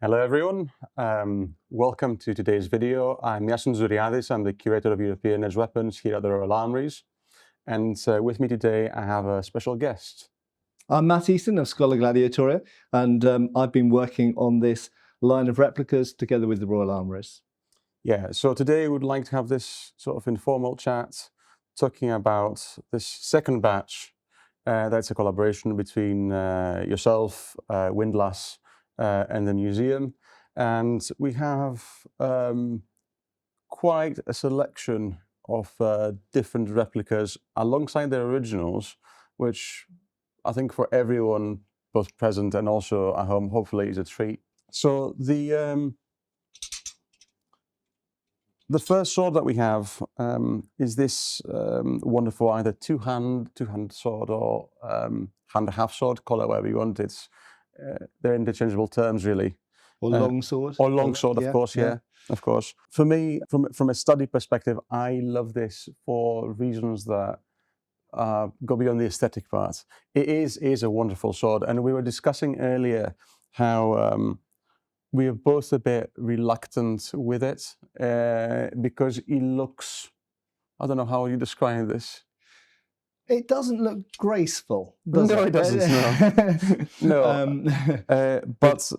Hello everyone, welcome to today's video. I'm Iason Tzouriadis, I'm the Curator of European Edge Weapons here at the Royal Armouries, and with me today I have a special guest. I'm Matt Easton of Schola Gladiatoria, and I've been working on this line of replicas together with the Royal Armouries. Yeah, so today we would like to have this sort of informal chat talking about this second batch. That's a collaboration between yourself, Windlass, and the museum. And we have quite a selection of different replicas alongside their originals, which I think for everyone, both present and also at home, hopefully is a treat. So the first sword that we have is this wonderful either two-hand sword or hand-and-a-half sword, call it whatever you want. It's they're interchangeable terms, really. Or longsword. Or longsword, of course, yeah, of course. For me, from a study perspective, I love this for reasons that go beyond the aesthetic part. It is a wonderful sword, and we were discussing earlier how we are both a bit reluctant with it because it looks, I don't know how you describe this. It doesn't look graceful, does it? No, it doesn't, no. But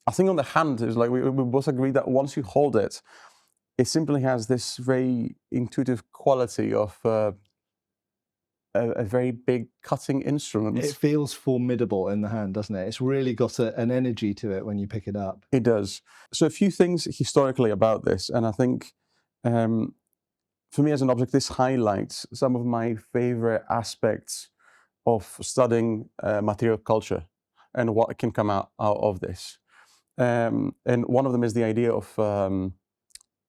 I think on the hand, is like we both agree that once you hold it, it simply has this very intuitive quality of a very big cutting instrument. It feels formidable in the hand, doesn't it? It's really got an energy to it when you pick it up. It does. So a few things historically about this, and I think for me as an object, this highlights some of my favorite aspects of studying material culture and what can come out of this. And one of them is the idea of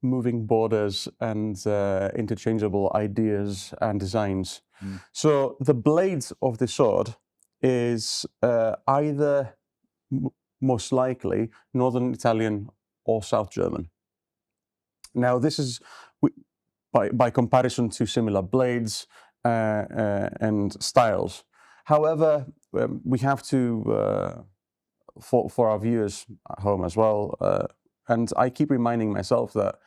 moving borders and interchangeable ideas and designs. So the blade of the sword is either most likely Northern Italian or South German. Now this is by comparison to similar blades and styles. However, we have to, for our viewers at home as well, and I keep reminding myself that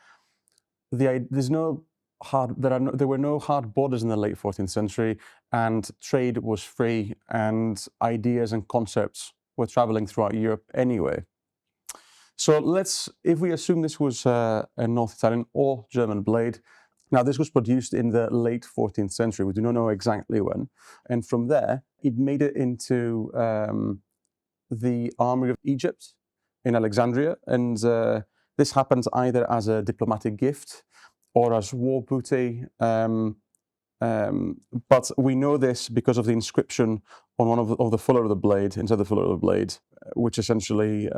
there were no hard borders in the late 14th century, and trade was free, and ideas and concepts were traveling throughout Europe anyway. So if we assume this was a North Italian or German blade, now this was produced in the late 14th century, we do not know exactly when, and from there it made it into the Armory of Egypt in Alexandria, and this happens either as a diplomatic gift or as war booty, but we know this because of the inscription on one of the fuller of the blade, inside the fuller of the blade, which essentially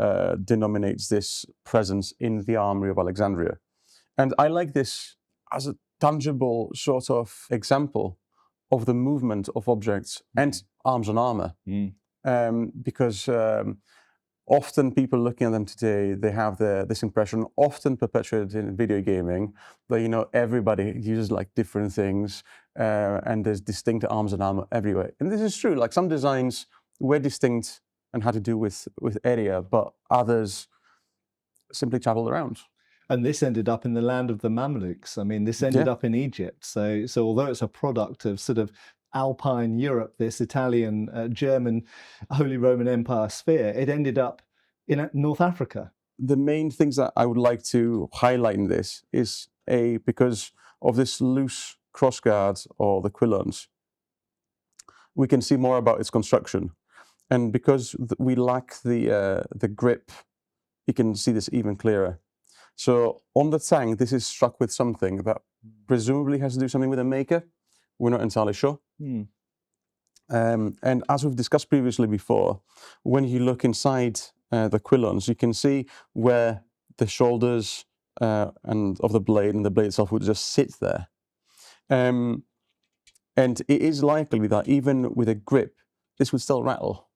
denominates this presence in the Armory of Alexandria. And I like this as a tangible sort of example of the movement of objects and arms and armour, because often people looking at them today, they have this impression, often perpetuated in video gaming, that everybody uses like different things, and there's distinct arms and armor everywhere. And this is true. Like some designs were distinct and had to do with area, but others simply traveled around. And this ended up in the land of the Mamluks. I mean, this ended up in Egypt. So although it's a product of sort of Alpine Europe, this Italian, German, Holy Roman Empire sphere, it ended up in North Africa. The main things that I would like to highlight in this is because of this loose crossguard or the quillons, we can see more about its construction. And because we lack the grip, you can see this even clearer. So on the tang, this is struck with something that presumably has to do something with a maker. We're not entirely sure. And as we've discussed previously before, when you look inside the quillons, you can see where the shoulders and of the blade and the blade itself would just sit there. And it is likely that even with a grip, this would still rattle.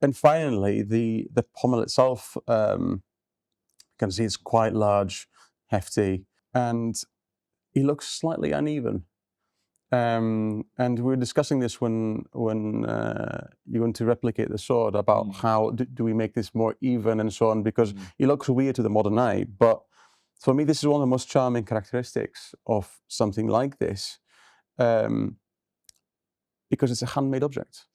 And finally, the pommel itself, you can see it's quite large, hefty, and it looks slightly uneven. And we were discussing this when you want to replicate the sword, about how do we make this more even and so on, because it looks weird to the modern eye. But for me, this is one of the most charming characteristics of something like this, because it's a handmade object.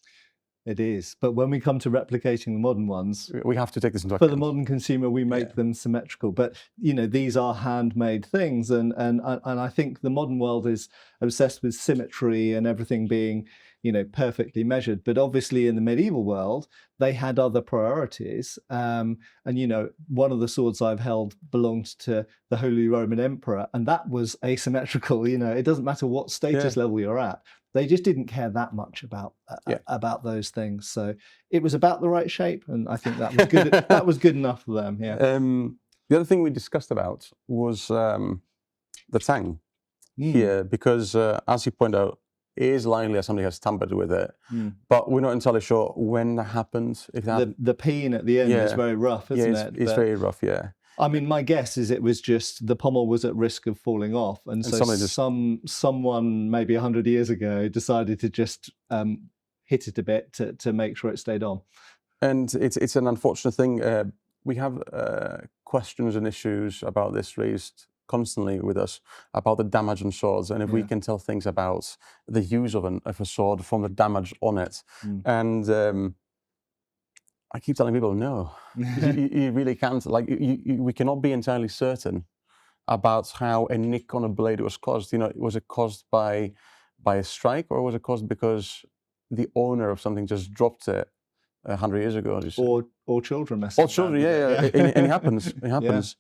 It is. But when we come to replicating the modern ones, We have to take this into for account. the modern consumer, we make them symmetrical. But, you know, these are handmade things. And I think the modern world is obsessed with symmetry and everything being, you know, perfectly measured. But obviously in the medieval world, they had other priorities. And, you know, one of the swords I've held belonged to the Holy Roman Emperor, and that was asymmetrical. You know, it doesn't matter what status level you're at. They just didn't care that much about those things. So it was about the right shape, and I think that was good. That was good enough for them. Yeah. The other thing we discussed about was the tang here, because as you point out, it is likely that somebody has tampered with it, but we're not entirely sure when that happened. If that The peen at the end is very rough, isn't it? It's very rough. Yeah. I mean, my guess is it was just the pommel was at risk of falling off, and so someone maybe 100 years ago decided to just hit it a bit to make sure it stayed on. And it's an unfortunate thing. We have questions and issues about this raised constantly with us about the damage on swords, and if we can tell things about the use of a sword from the damage on it. And I keep telling people, no, you really can't. Like, we cannot be entirely certain about how a nick on a blade was caused. You know, was it caused by a strike, or was it caused because the owner of something just dropped it 100 years ago? Or children messing. Or children, and it happens. It happens.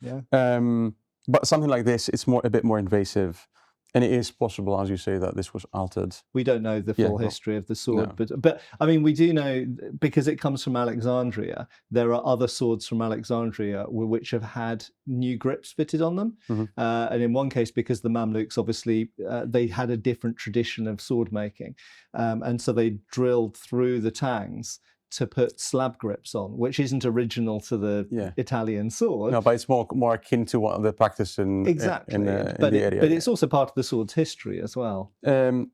But something like this, it's a bit more invasive. And it is possible, as you say, that this was altered. We don't know the full history of the sword, but I mean, we do know, because it comes from Alexandria, there are other swords from Alexandria which have had new grips fitted on them. And in one case, because the Mamluks, obviously, they had a different tradition of sword making. And so they drilled through the tangs to put slab grips on, which isn't original to the Italian sword. No, but it's more akin to what they practice in the area. But it's also part of the sword's history as well. And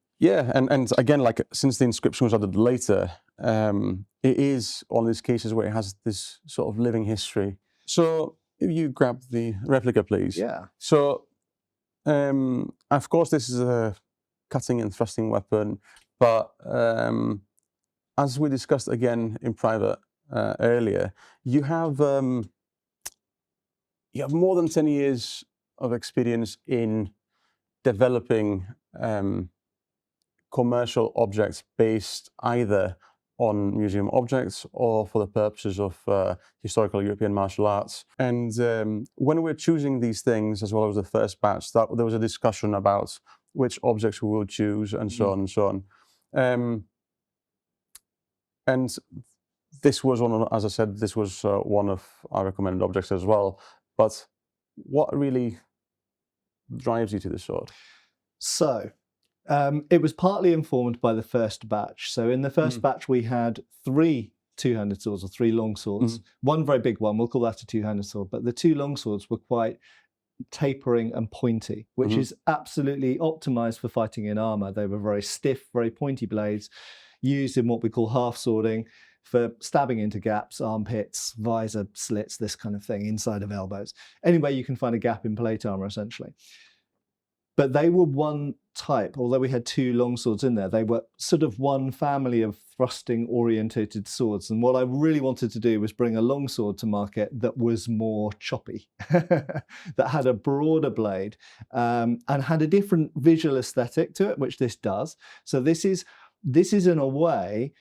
again, like, since the inscription was added later, it is one of these cases where it has this sort of living history. So if you grab the replica, please. Yeah. So, of course, this is a cutting and thrusting weapon, but as we discussed again in private earlier, you have more than 10 years of experience in developing commercial objects based either on museum objects or for the purposes of historical European martial arts. And when we're choosing these things, as well as the first batch, there was a discussion about which objects we will choose, and so on and so on. And this was as I said, this was one of our recommended objects as well. But what really drives you to the sword? So, it was partly informed by the first batch. So in the first batch, we had 3 two-handed swords, or 3 long swords. One very big one, we'll call that a two-handed sword. But the 2 long swords were quite tapering and pointy, which is absolutely optimized for fighting in armor. They were very stiff, very pointy blades, used in what we call half swording for stabbing into gaps, armpits, visor slits, this kind of thing, inside of elbows. Anyway, you can find a gap in plate armor, essentially. But they were one type, although we had 2 long swords in there, they were sort of one family of thrusting orientated swords. And what I really wanted to do was bring a long sword to market that was more choppy, that had a broader blade, and had a different visual aesthetic to it, which this does. So this is in a way,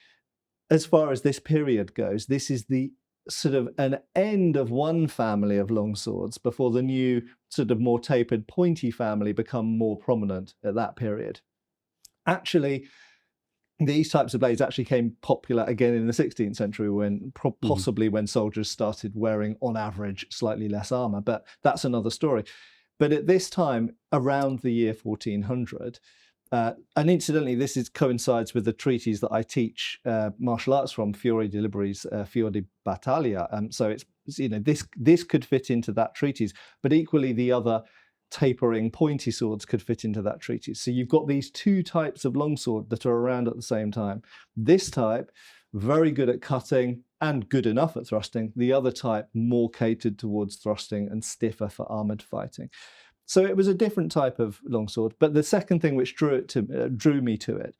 as far as this period goes, this is the sort of an end of one family of long swords before the new sort of more tapered pointy family become more prominent at that period. Actually, these types of blades actually came popular again in the 16th century, when possibly when soldiers started wearing, on average, slightly less armor, but that's another story. But at this time, around the year 1400, and incidentally, this coincides with the treaties that I teach martial arts from, Fiori di Liberi's Fior di Battaglia. So it's, you know, this could fit into that treatise, but equally the other tapering, pointy swords could fit into that treatise. So you've got these two types of longsword that are around at the same time. This type, very good at cutting and good enough at thrusting. The other type, more catered towards thrusting and stiffer for armoured fighting. So it was a different type of longsword. But the second thing which drew me to it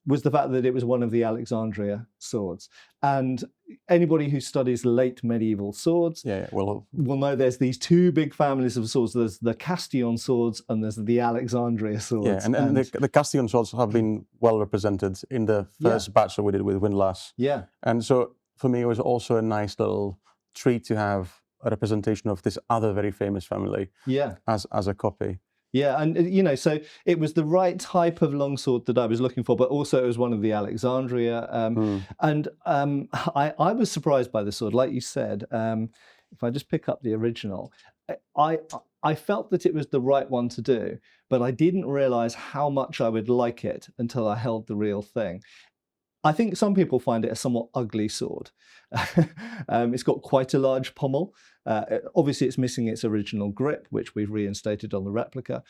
was the fact that it was one of the Alexandria swords. And anybody who studies late medieval swords will know there's these two big families of swords. There's the Castillon swords and there's the Alexandria swords. Yeah, and the Castillon swords have been well represented in the first batch that we did with Windlass. Yeah. And so for me, it was also a nice little treat to have a representation of this other very famous family as a copy. Yeah, and so it was the right type of longsword that I was looking for, but also it was one of the Alexandria. And I was surprised by the sword, like you said. If I just pick up the original, I felt that it was the right one to do, but I didn't realize how much I would like it until I held the real thing. I think some people find it a somewhat ugly sword. It's got quite a large pommel. Obviously, it's missing its original grip, which we've reinstated on the replica.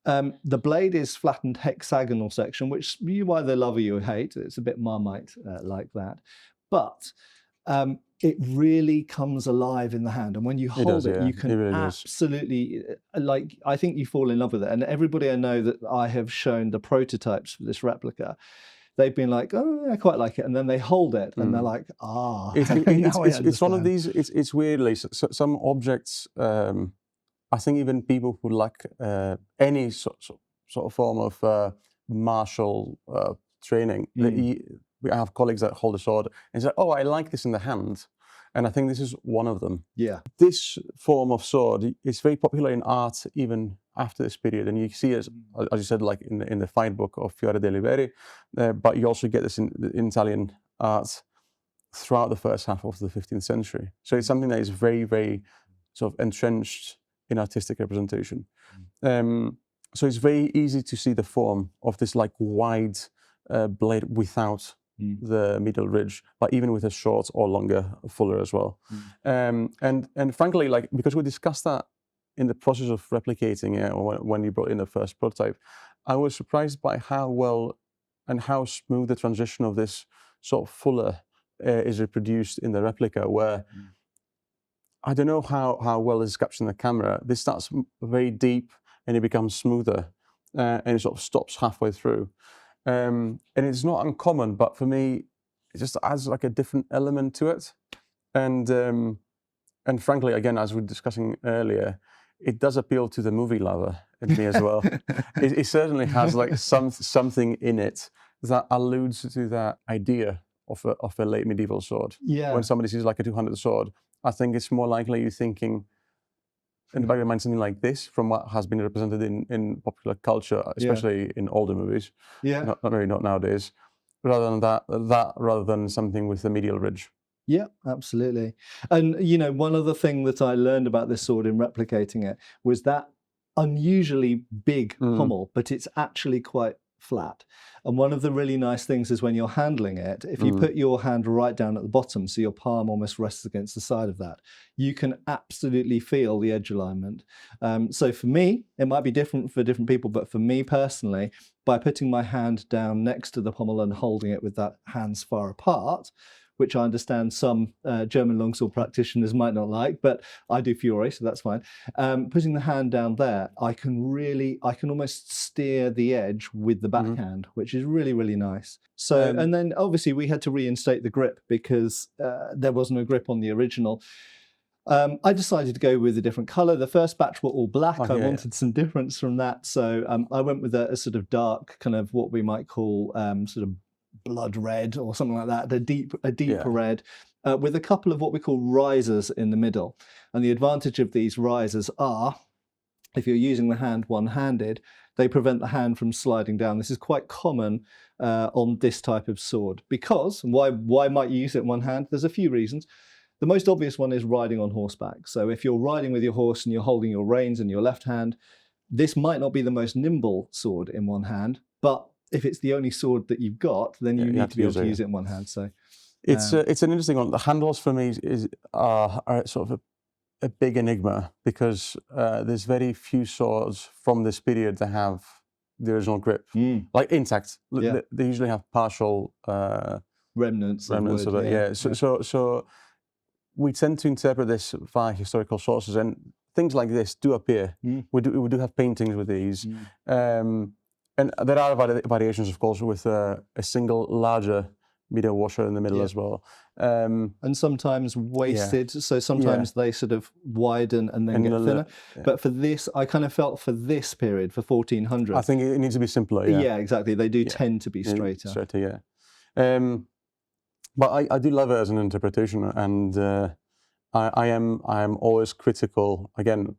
The blade is flattened hexagonal section, which you either love or you hate. It's a bit Marmite like that. But it really comes alive in the hand. And when you hold it, you can really absolutely, I think you fall in love with it. And everybody I know that I have shown the prototypes for this replica, they've been like, oh, I quite like it. And then they hold it and they're like, it's one of these, it's weirdly, some objects, I think even people who like any sort of form of martial training, we have colleagues that hold a sword and say, oh, I like this in the hand. And I think this is one of them. Yeah. This form of sword is very popular in art even after this period. And you see it, as you said, like in the fight book of Fiore de Liberi, but you also get this in Italian art throughout the first half of the 15th century. So it's something that is very, very sort of entrenched in artistic representation. So it's very easy to see the form of this like wide blade without the middle ridge, but even with a short or longer, fuller as well. And frankly, like because we discussed that in the process of replicating it, or when you brought in the first prototype, I was surprised by how well and how smooth the transition of this sort of fuller is reproduced in the replica, where I don't know how well it's captured in the camera. This starts very deep and it becomes smoother, and it sort of stops halfway through. And it's not uncommon, but for me, it just adds like a different element to it. And frankly, again, as we were discussing earlier, it does appeal to the movie lover in me as well. It certainly has like something in it that alludes to that idea of a late medieval sword. Yeah. When somebody sees like a 200 sword, I think it's more likely you're thinking, in the back of your mind, something like this from what has been represented in popular culture, especially in older movies. Yeah. Not nowadays. Rather than something with the medial ridge. Yeah, absolutely. And one other thing that I learned about this sword in replicating it was that unusually big pommel, but it's actually quite flat. And one of the really nice things is when you're handling it, if you put your hand right down at the bottom, so your palm almost rests against the side of that, you can absolutely feel the edge alignment. So for me, it might be different for different people, but for me personally, by putting my hand down next to the pommel and holding it with that hands far apart, which I understand some German longsword practitioners might not like, but I do Fiore, so that's fine. Putting the hand down there, I can almost steer the edge with the backhand, which is really, really nice. So, and then obviously we had to reinstate the grip because there was no grip on the original. I decided to go with a different colour. The first batch were all black. I wanted some difference from that. So I went with a sort of dark, kind of what we might call sort of blood red or something like that, a deeper red, with a couple of what we call risers in the middle. And the advantage of these risers are, if you're using the hand one-handed, they prevent the hand from sliding down. This is quite common on this type of sword. Because, why might you use it in one hand? There's a few reasons. The most obvious one is riding on horseback. So if you're riding with your horse and you're holding your reins in your left hand, this might not be the most nimble sword in one hand, but if it's the only sword that you've got, then you need to be able to use it in one hand. So it's an interesting one. The handles for me are sort of a big enigma because there's very few swords from this period that have the original grip, like intact. Yeah. They usually have partial remnants of wood, it. Yeah. So we tend to interpret this via historical sources, and things like this do appear. We do have paintings with these, and there are variations, of course, with a single larger meter washer in the middle as well. And sometimes wasted, so sometimes they sort of widen and then get thinner. But for this, I kind of felt for this period, for 1400, I think it needs to be simpler. Yeah, exactly. They do tend to be straighter. Straighter, yeah. But I do love it as an interpretation, and I am always critical. Again,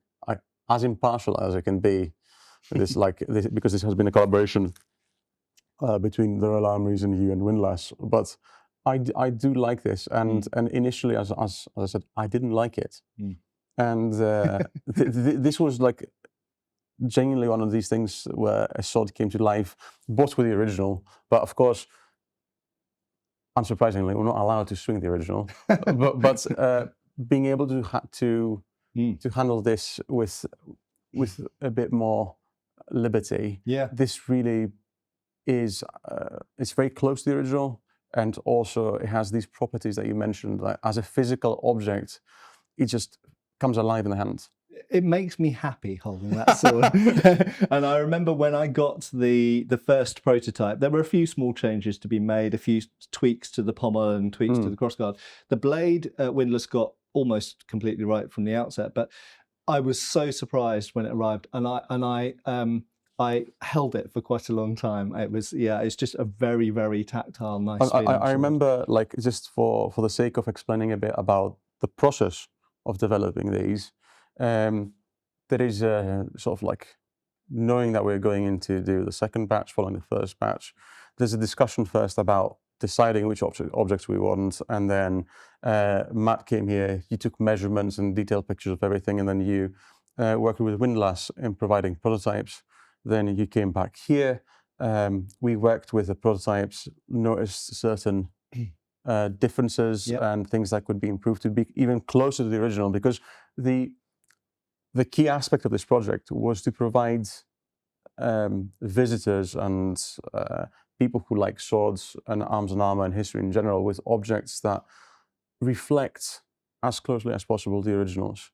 as impartial as I can be, with this, because this has been a collaboration between the Royal Armouries and you and Windlass. But I do like this, and initially, as I said, I didn't like it, and this was like genuinely one of these things where a sword came to life, both with the original, but of course, unsurprisingly, we're not allowed to swing the original, but being able to handle this with a bit more liberty, this really is it's very close to the original, and also it has these properties that you mentioned. Like as a physical object, it just comes alive in the hand. It makes me happy holding that sword. And I remember when I got the first prototype, there were a few small changes to be made, a few tweaks to the pommel and tweaks to the crossguard. The blade Windlass got almost completely right from the outset, but I was so surprised when it arrived, and I held it for quite a long time. It was, it's just a very, very tactile, nice feeling. I remember, like, just for the sake of explaining a bit about the process of developing these, there is a sort of like, knowing that we're going into do the second batch following the first batch, there's a discussion first about deciding which objects we want, and then Matt came here, you took measurements and detailed pictures of everything, and then you worked with Windlass in providing prototypes. Then you came back here, we worked with the prototypes, noticed certain differences and things that could be improved to be even closer to the original, because the key aspect of this project was to provide visitors and people who like swords and arms and armor and history in general with objects that reflect as closely as possible the originals.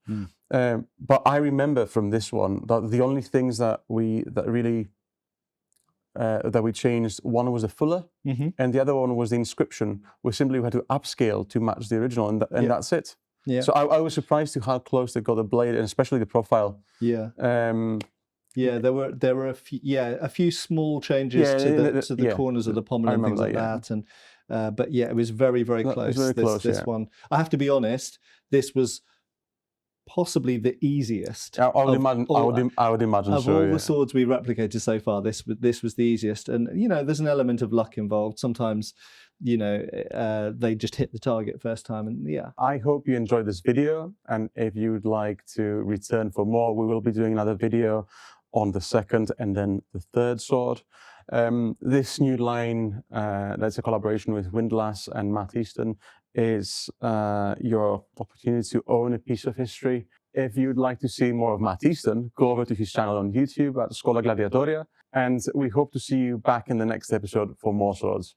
But I remember from this one that the only things that we changed, one was the fuller, and the other one was the inscription. We simply had to upscale to match the original, and that's it. So I was surprised to how close they got the blade, and especially the profile. There were a few small changes to the corners of the pommel and things like that, and but it was very, very close. This one, I have to be honest, this was possibly the easiest. I would imagine of all the swords we replicated so far, this was the easiest. And there's an element of luck involved. Sometimes, they just hit the target first time, and I hope you enjoyed this video, and if you'd like to return for more, we will be doing another video on the second and then the third sword. This new line, that's a collaboration with Windlass and Matt Easton, is your opportunity to own a piece of history. If you'd like to see more of Matt Easton, go over to his channel on YouTube at Schola Gladiatoria, and we hope to see you back in the next episode for more swords.